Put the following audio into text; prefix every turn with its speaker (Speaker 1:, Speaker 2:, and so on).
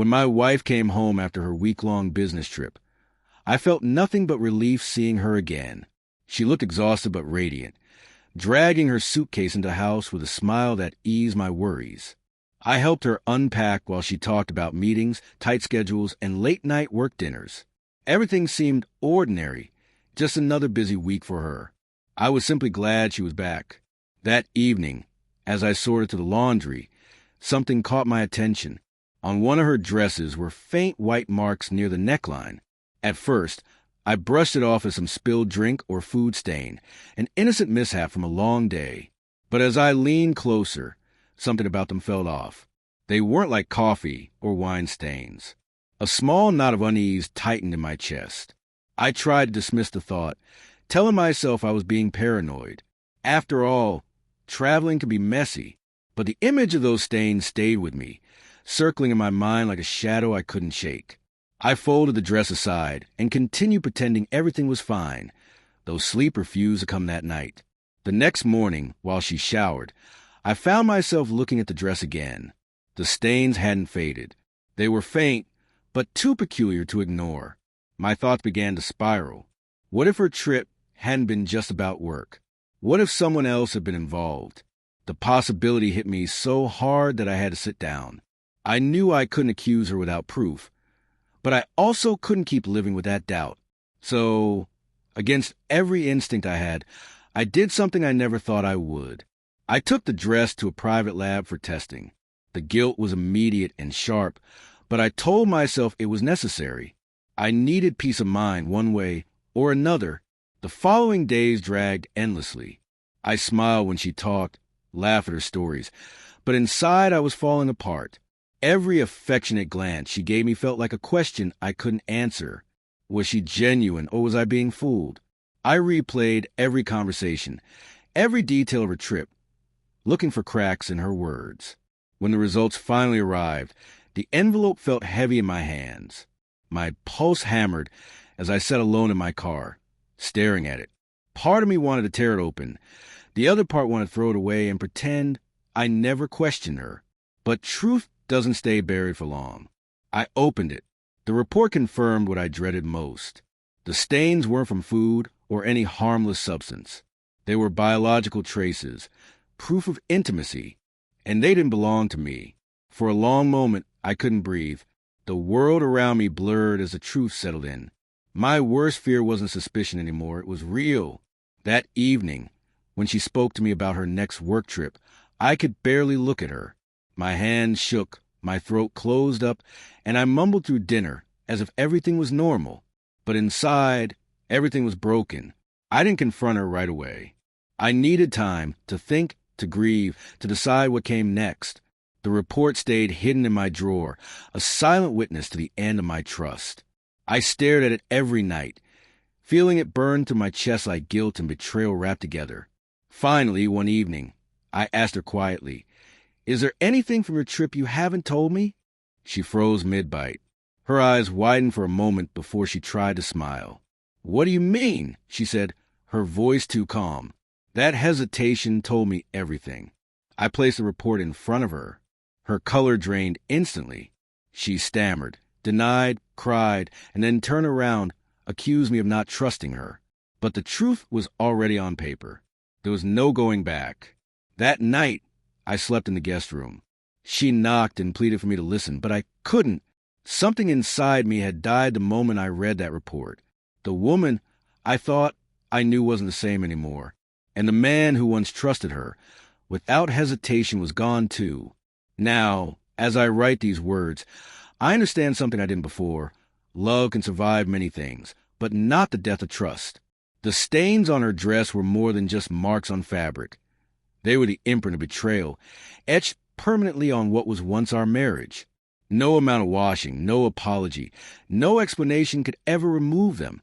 Speaker 1: When my wife came home after her week-long business trip, I felt nothing but relief seeing her again. She looked exhausted but radiant, dragging her suitcase into the house with a smile that eased my worries. I helped her unpack while she talked about meetings, tight schedules, and late-night work dinners. Everything seemed ordinary, just another busy week for her. I was simply glad she was back. That evening, as I sorted through the laundry, something caught my attention. On one of her dresses were faint white marks near the neckline. At first, I brushed it off as some spilled drink or food stain, an innocent mishap from a long day. But as I leaned closer, something about them fell off. They weren't like coffee or wine stains. A small knot of unease tightened in my chest. I tried to dismiss the thought, telling myself I was being paranoid. After all, traveling can be messy, but the image of those stains stayed with me, circling in my mind like a shadow I couldn't shake. I folded the dress aside and continued pretending everything was fine, though sleep refused to come that night. The next morning, while she showered, I found myself looking at the dress again. The stains hadn't faded. They were faint, but too peculiar to ignore. My thoughts began to spiral. What if her trip hadn't been just about work? What if someone else had been involved? The possibility hit me so hard that I had to sit down. I knew I couldn't accuse her without proof, but I also couldn't keep living with that doubt. So, against every instinct I had, I did something I never thought I would. I took the dress to a private lab for testing. The guilt was immediate and sharp, but I told myself it was necessary. I needed peace of mind one way or another. The following days dragged endlessly. I smiled when she talked, laughed at her stories, but inside I was falling apart. Every affectionate glance she gave me felt like a question I couldn't answer. Was she genuine, or was I being fooled? I replayed every conversation, every detail of her trip, looking for cracks in her words. When the results finally arrived, the envelope felt heavy in my hands. My pulse hammered as I sat alone in my car, staring at it. Part of me wanted to tear it open. The other part wanted to throw it away and pretend I never questioned her. But truth doesn't stay buried for long. I opened it. The report confirmed what I dreaded most. The stains weren't from food or any harmless substance. They were biological traces, proof of intimacy, and they didn't belong to me. For a long moment, I couldn't breathe. The world around me blurred as the truth settled in. My worst fear wasn't suspicion anymore. It was real. That evening, when she spoke to me about her next work trip, I could barely look at her. My hands shook, my throat closed up, and I mumbled through dinner as if everything was normal. But inside, everything was broken. I didn't confront her right away. I needed time to think, to grieve, to decide what came next. The report stayed hidden in my drawer, a silent witness to the end of my trust. I stared at it every night, feeling it burn through my chest like guilt and betrayal wrapped together. Finally, one evening, I asked her quietly, "Is there anything from your trip you haven't told me?" She froze mid-bite. Her eyes widened for a moment before she tried to smile. "What do you mean?" she said, her voice too calm. That hesitation told me everything. I placed the report in front of her. Her color drained instantly. She stammered, denied, cried, and then turned around, accused me of not trusting her. But the truth was already on paper. There was no going back. That night, I slept in the guest room. She knocked and pleaded for me to listen, but I couldn't. Something inside me had died the moment I read that report. The woman I thought I knew wasn't the same anymore. And the man who once trusted her, without hesitation, was gone too. Now, as I write these words, I understand something I didn't before. Love can survive many things, but not the death of trust. The stains on her dress were more than just marks on fabric. They were the imprint of betrayal, etched permanently on what was once our marriage. No amount of washing, no apology, no explanation could ever remove them.